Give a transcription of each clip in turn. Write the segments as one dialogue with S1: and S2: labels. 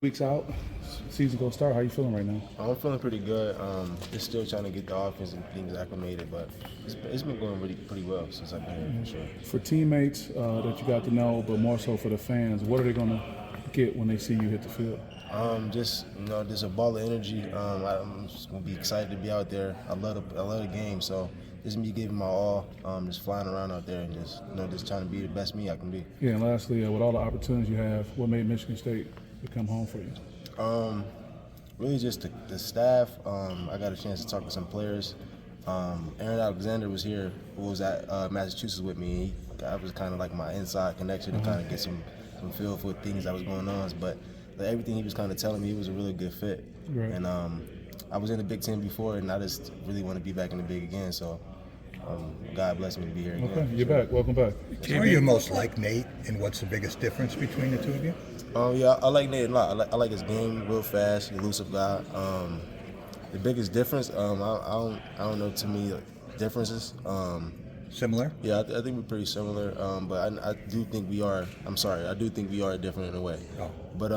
S1: Weeks out, season gonna start. How you feeling right now?
S2: I'm feeling pretty good. Just still trying to get the offense and things acclimated, but it's been going really pretty well since I've been here for sure.
S1: For teammates that you got to know, but more so for the fans, what are they gonna get when they see you hit the field?
S2: Just a ball of energy. I'm just gonna be excited to be out there. I love the game, so just me giving my all, just flying around out there and just trying to be the best me I can be.
S1: Yeah, and lastly, with all the opportunities you have, what made Michigan State become home for you?
S2: Really just the staff. I got a chance to talk to some players. Aaron Alexander was here, who was at Massachusetts with me. That was kind of like my inside connection to kind of get some feel for things that was going on. But everything he was kind of telling me, he was a really good fit.
S1: Right.
S2: And I was in the Big Ten before, and I just really want to be back in the Big again. So God bless me to be here again.
S1: Okay, you're back. Welcome back.
S3: Are you most like Nate, and what's the biggest difference between the two of you?
S2: Yeah, I like Nate a lot. I like his game, real fast, elusive guy. The biggest difference, I don't know. To me, differences.
S3: Similar?
S2: Yeah, I think we're pretty similar. But I do think we are. I do think we are different in a way.
S3: Oh.
S2: But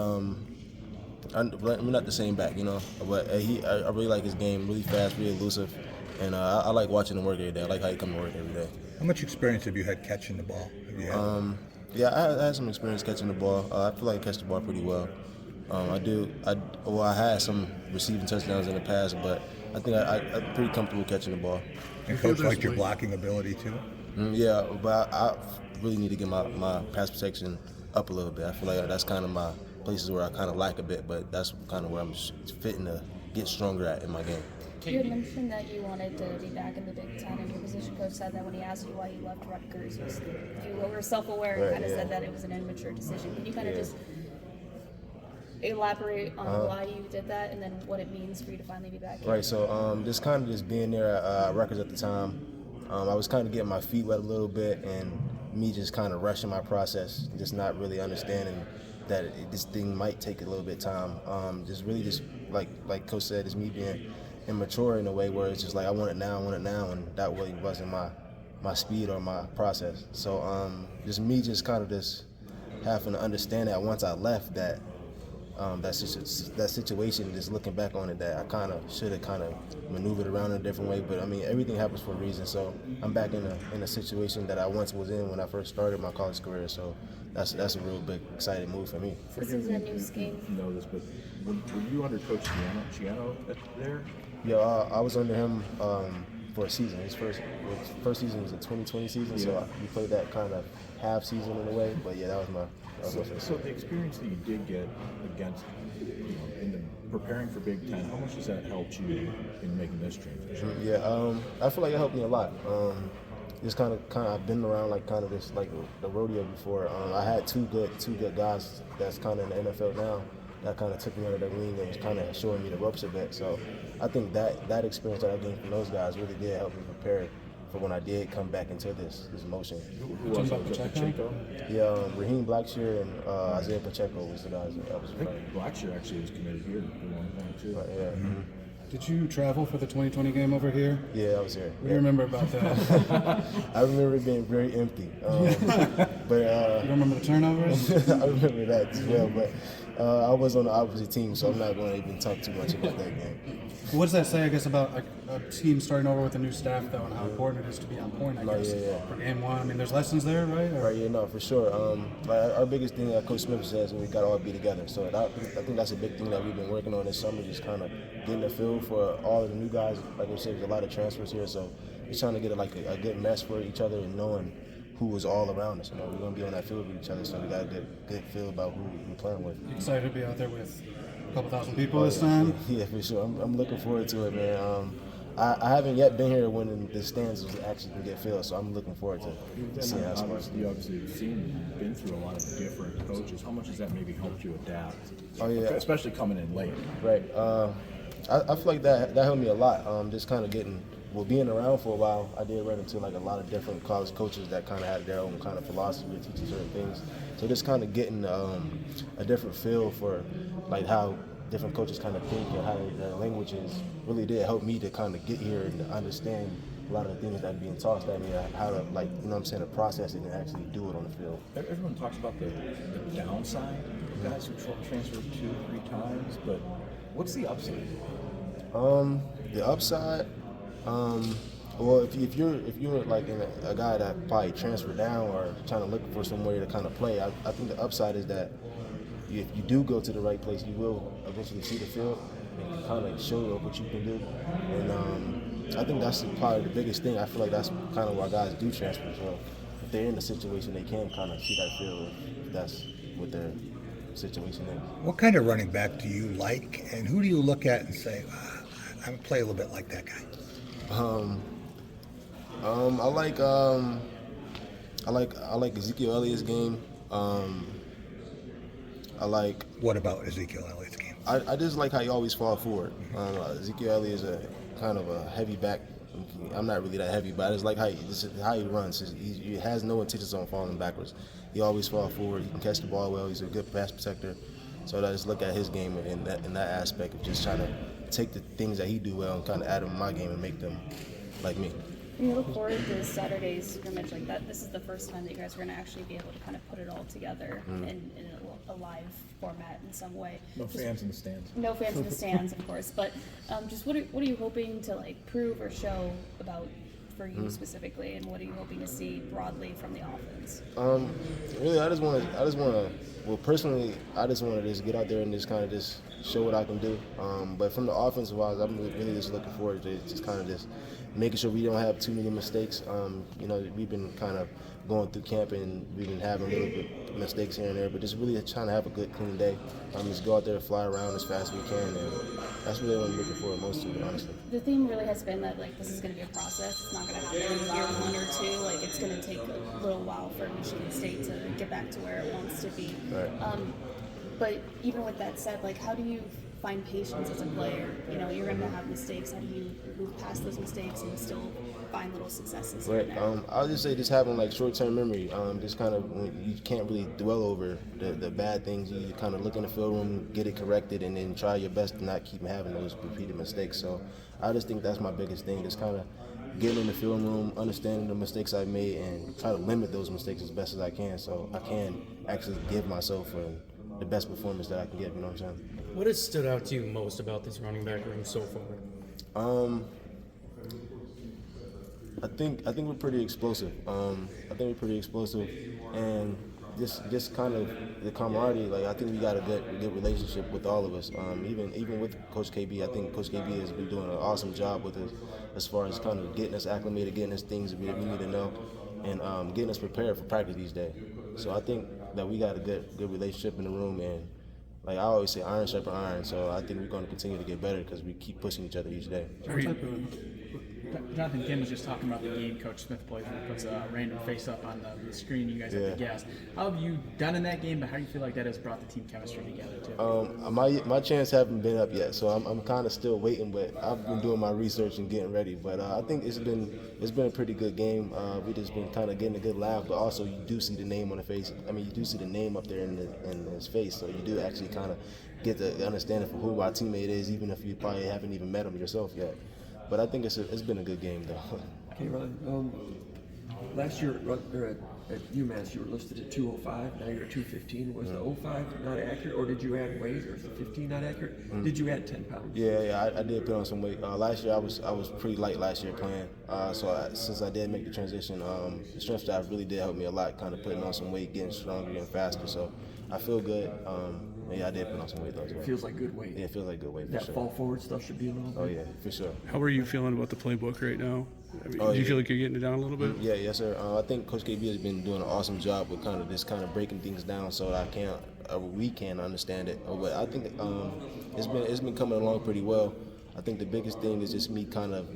S2: we're not the same back, you know. But I really like his game, really fast, really elusive, and I like watching him work every day. I like how he come to work every day.
S3: How much experience have you had catching the ball? Have you had?
S2: Yeah, I had some experience catching the ball. I feel like I catch the ball pretty well. I had some receiving touchdowns in the past, but I think I'm pretty comfortable catching the ball.
S3: And Coach liked your blocking ability too?
S2: Yeah, but I really need to get my pass protection up a little bit. I feel like that's kind of my places where I kind of lack a bit, but that's kind of where I'm fitting to get stronger at in my game.
S4: You had mentioned that you wanted to be back in the Big Ten, and your position coach said that when he asked you why you left Rutgers, you were self-aware and kind of said that it was an immature decision. Can you kind of just elaborate on why you did that, and then what it means for you to finally be back here?
S2: Right. So just being there at Rutgers at the time, I was kind of getting my feet wet a little bit, and me just kind of rushing my process, just not really understanding that this thing might take a little bit of time. Just like Coach said, it's me being immature in a way where it's just like I want it now, and that really wasn't my speed or my process. So just me just kind of just having to understand that once I left that that situation, just looking back on it, that I kind of should have kind of maneuvered around in a different way. But I mean, everything happens for a reason. So I'm back in a situation that I once was in when I first started my college career. So that's a real big exciting move for me.
S4: This is a new scheme.
S5: You know this, but were you under Coach Giano there?
S2: Yeah, I was under him for a season. His first season was a 2020 season, so we played that kind of half season in a way. But yeah, that was my.
S5: So the experience that you did get against, in the preparing for Big Ten, how much has that helped you in making this transition?
S2: Yeah, I feel like it helped me a lot. Just kind of I've been around like kind of this like the rodeo before. I had two good guys that's kind of in the NFL now that kind of took me under their wing and was kind of showing me the ropes a bit. So I think that experience that I gained from those guys really did help me prepare for when I did come back into this motion.
S5: Who was Pacheco?
S2: Yeah, Raheem Blackshear and Isaiah Pacheco was the guys that I was.
S5: I think Blackshear actually was committed here at one point too.
S2: Yeah. Mm-hmm.
S1: Did you travel for the 2020 game over here?
S2: Yeah, I was here.
S1: What do you remember about that?
S2: I remember it being very empty. But
S1: You remember the turnovers?
S2: I remember that as well. But I was on the opposite team, so I'm not going to even talk too much about that game.
S1: What does that say, I guess, about a team starting over with a new staff, though, and how important it is to be on point, I guess, for game one? I mean, there's lessons there, right?
S2: Right, yeah, no, for sure. Like our biggest thing that Coach Smith says, we got to all be together. So I think that's a big thing that we've been working on this summer, just kind of getting a feel for all of the new guys. Like I said, there's a lot of transfers here, so just trying to get a good mess for each other and knowing who was all around us. You know, we're going to be on that field with each other, so we got a good feel about who we're playing with.
S1: You excited to be out there with a couple thousand people this time?
S2: Yeah, for sure. I'm looking forward to it, man. I haven't yet been here when the stands actually can get filled, so I'm looking forward to seeing how it's going.
S5: You obviously been through a lot of different coaches. How much has that maybe helped you adapt?
S2: Oh yeah,
S5: especially coming in late.
S2: Right. I feel like that helped me a lot. Just kind of being around for a while, I did run into like a lot of different college coaches that kind of had their own kind of philosophy of teaching certain things. So just kind of getting a different feel for like how different coaches kind of think and how their languages really did help me to kind of get here and understand a lot of the things that are being tossed at me, how to, like, you know what I'm saying, to process it and actually do it on the field.
S5: Everyone talks about the downside of guys who transfer 2-3 times, but what's the upside?
S2: The upside, well, if you're like a guy that probably transferred down or trying to look for somewhere to kind of play, I think the upside is that if you do go to the right place, you will eventually see the field and kind of show what you can do. And I think that's probably the biggest thing. I feel like that's kind of why guys do transfer as well. If they're in a situation, they can kind of see that field if that's what their situation is.
S3: What kind of running back do you like, and who do you look at and say, I'm gonna play a little bit like that guy?
S2: I like Ezekiel Elliott's game. I like.
S3: What about Ezekiel Elliott's game?
S2: I just like how he always fall forward. Ezekiel Elliott is a kind of a heavy back. I'm not really that heavy, but I just like how he runs. He has no intentions on falling backwards. He always falls forward. He can catch the ball well. He's a good pass protector. So I just look at his game in that aspect of just trying to take the things that he do well and kind of add them in my game and make them like me.
S4: When you look forward to Saturday's scrimmage like that, this is the first time that you guys are going to actually be able to kind of put it all together in a live format in some way.
S5: No fans in the stands.
S4: No fans in the stands, of course. But just what are you hoping to like prove or show about for you specifically, and what are you hoping to see broadly from the offense?
S2: Really, I just want to. Well, personally, I just want to just get out there and just kind of just show what I can do. But from the offensive wise, I'm really just looking forward to just kind of just making sure we don't have too many mistakes. You know, we've been kind of going through camp and we've been having a little bit of mistakes here and there, but just really trying to have a good, clean day. Just go out there and fly around as fast as we can, and that's really what I'm looking for most of it, honestly.
S4: The theme really has been that like this is going to be a process. It's not going to happen in year 1 or 2. Like it's going to take a little while for Michigan State to get back to where it wants to be.
S2: Right.
S4: But even with that said, like how do you find patience as a player? You know, you're going to have mistakes. How do you move past those mistakes and still find little successes here
S2: Right.
S4: and there?
S2: I'll just say just having like short-term memory. Just kind of when you can't really dwell over the bad things. You kind of look in the film room, get it corrected, and then try your best to not keep having those repeated mistakes. So I just think that's my biggest thing. Just kind of getting in the film room, understanding the mistakes I made, and try to limit those mistakes as best as I can, so I can actually give myself the best performance that I can give. You know what I'm saying?
S6: What has stood out to you most about this running back room so far?
S2: I think we're pretty explosive. And just kind of the camaraderie. Like I think we got a good relationship with all of us. Even with Coach KB, I think Coach KB has been doing an awesome job with us as far as kind of getting us acclimated, getting us things that we need to know, and getting us prepared for practice each day. So I think that we got a good relationship in the room, and like I always say, iron sharpens iron. So I think we're going to continue to get better because we keep pushing each other each day.
S7: Jonathan Kim was just talking about the game Coach Smith plays when he puts a random face up on the screen. You guys have to guess. How have you done in that game, but how do you feel like that has brought the team chemistry together too?
S2: My chance haven't been up yet, so I'm kind of still waiting. But I've been doing my research and getting ready. But I think it's been a pretty good game. We just been kind of getting a good laugh, but also you do see the name on the face. I mean, you do see the name up there in his face, so you do actually kind of get the understanding for who our teammate is, even if you probably haven't even met him yourself yet. But I think it's been a good game, though.
S8: Kay'Ron, last year at UMass, you were listed at 205. Now you're at 215. Was the 05 not accurate, or did you add weight, or is the 15 not accurate? Did you add 10 pounds?
S2: Yeah, I did put on some weight. Last year I was pretty light last year playing. Since I did make the transition, the strength staff really did help me a lot, kind of putting on some weight, getting stronger and faster. So I feel good. Yeah, I did put on some weight though as well.
S8: Feels like good weight.
S2: Yeah, it feels like good weight for
S8: That
S2: sure.
S8: fall forward stuff should be a little bit.
S2: Oh yeah, for sure.
S9: How are you feeling about the playbook right now? I mean,
S2: Oh,
S9: do you
S2: yeah.
S9: feel like you're getting it down a little bit?
S2: Yeah, yes sir. I think Coach KB has been doing an awesome job with kind of breaking things down so that we can understand it. But I think it's been coming along pretty well. I think the biggest thing is just me kind of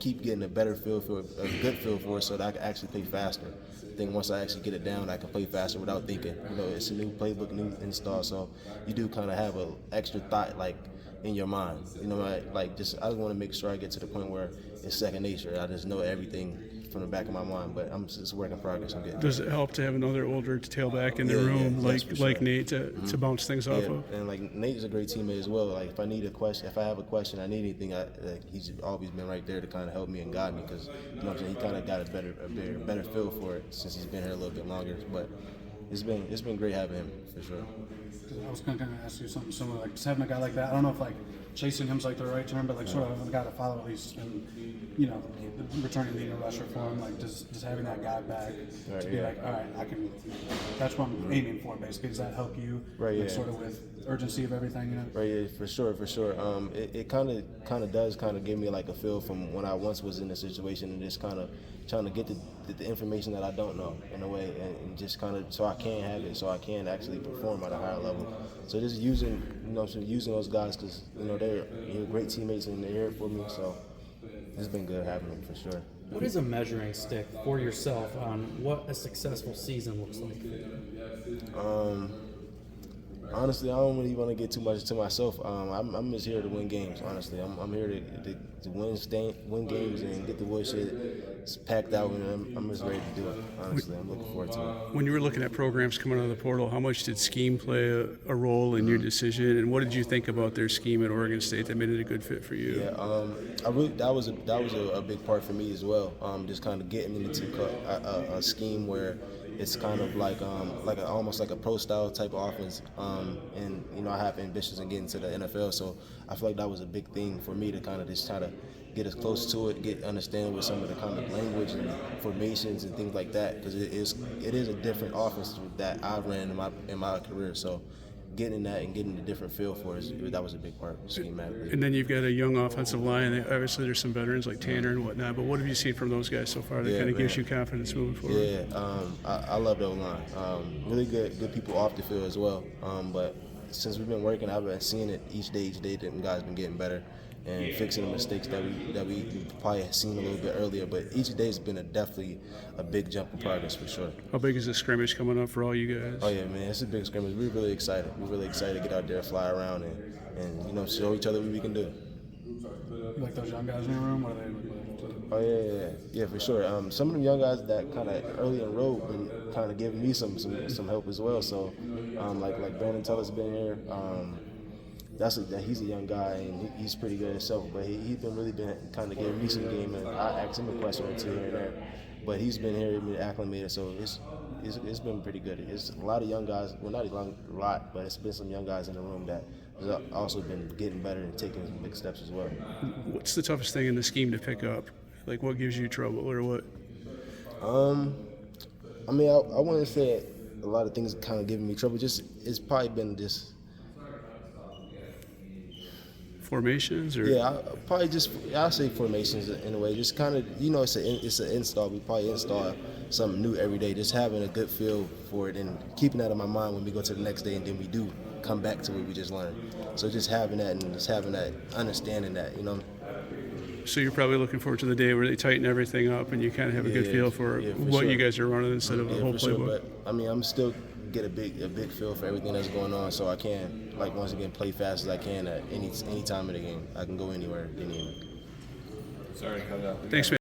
S2: keep getting a good feel for it, so that I can actually play faster. I think once I actually get it down, I can play faster without thinking. You know, it's a new playbook, new install, so you do kind of have an extra thought like in your mind. You know, I just want to make sure I get to the point where it's second nature. I just know everything from the back of my mind, but it's a work in progress. I'm getting.
S9: Does it help to have another older tailback in the
S2: Yeah,
S9: room
S2: yes, for sure.
S9: like Nate to bounce things off of?
S2: And like Nate's a great teammate as well. Like if I need a question, if I have a question, I need anything, he's always been right there to kind of help me and guide me because you know what I'm saying, he kind of got a better feel for it since he's been here a little bit longer. But it's been great having him for sure.
S1: I was kind of going to ask you something similar, like just having a guy like that. I don't know if like chasing him's like the right term, but like sort of a guy to follow at least, and you know, returning being a rusher for him. Like just having that guy back to be like, all right, I can. That's what I'm aiming for, basically. Does that help you?
S2: Right.
S1: Like,
S2: Yeah.
S1: Sort of with urgency of everything, you know.
S2: Right. Yeah. For sure. It kind of does give me like a feel from when I once was in a situation and just kind of trying to get the information that I don't know in a way, and just kind of so I can have it, so I can actually perform at a higher level. So just using those guys because you know they're great teammates and they're here for me. So it's been good having them for sure.
S6: What is a measuring stick for yourself on what a successful season looks like?
S2: Honestly, I don't really want to get too much to myself. I'm just here to win games. Honestly, I'm here to win games and get the woodshed packed out, and I'm just ready to do it. Honestly, I'm looking forward to it.
S9: When you were looking at programs coming out of the portal, how much did scheme play a role in your decision, and what did you think about their scheme at Oregon State that made it a good fit for you?
S2: Yeah, that was a big part for me as well. Just kind of getting into a scheme where it's kind of like almost like a pro style type of offense, and you know I have ambitions in getting to the NFL, so I feel like that was a big thing for me to kind of just try to get as close to it, understand with some of the kind of language and formations and things like that, because it is a different offense that I ran in my career, so getting that and getting a different feel for it, that was a big part schematically.
S9: And then you've got a young offensive line. Obviously, there's some veterans like Tanner and whatnot. But what have you seen from those guys so far that kind of gives you confidence moving forward?
S2: Yeah, I love the O-line. Really good people off the field as well. But since we've been working, I've been seeing it each day. Them guys been getting better and fixing the mistakes that we probably had seen a little bit earlier. But each day has been definitely a big jump in progress for sure.
S9: How big is the scrimmage coming up for all you guys?
S2: Oh yeah, man, it's a big scrimmage. We're really excited. We're really excited to get out there, fly around, and you know show each other what we can do.
S1: You like those young guys in your room? What are they?
S2: Oh yeah, for sure. Some of them young guys that kind of early in the road been kind of giving me some help as well. So like Brandon Teller's been here. He's a young guy and he's pretty good himself, but he's been kind of giving me some game, and I asked him a question or two here and there. But he's been here, been acclimated, so it's been pretty good. It's a lot of young guys, well not a lot, but it's been some young guys in the room that has also been getting better and taking some big steps as well.
S9: What's the toughest thing in the scheme to pick up? Like what gives you trouble or what?
S2: I mean, I wouldn't say a lot of things kind of giving me trouble. Just it's probably been just.
S9: Formations or
S2: I'll say formations in a way. Just kind of it's an install. We probably install something new every day. Just having a good feel for it and keeping that in my mind when we go to the next day and then we do come back to what we just learned. So just having that and just having that understanding that
S9: So you're probably looking forward to the day where they tighten everything up and you kind of have a good feel for what
S2: sure.
S9: you guys are running instead of a whole playbook.
S2: Sure, but I mean I'm still get a big feel for everything that's going on, so I can once again play fast as I can at any time of the game. I can go anywhere.
S9: Thanks, man.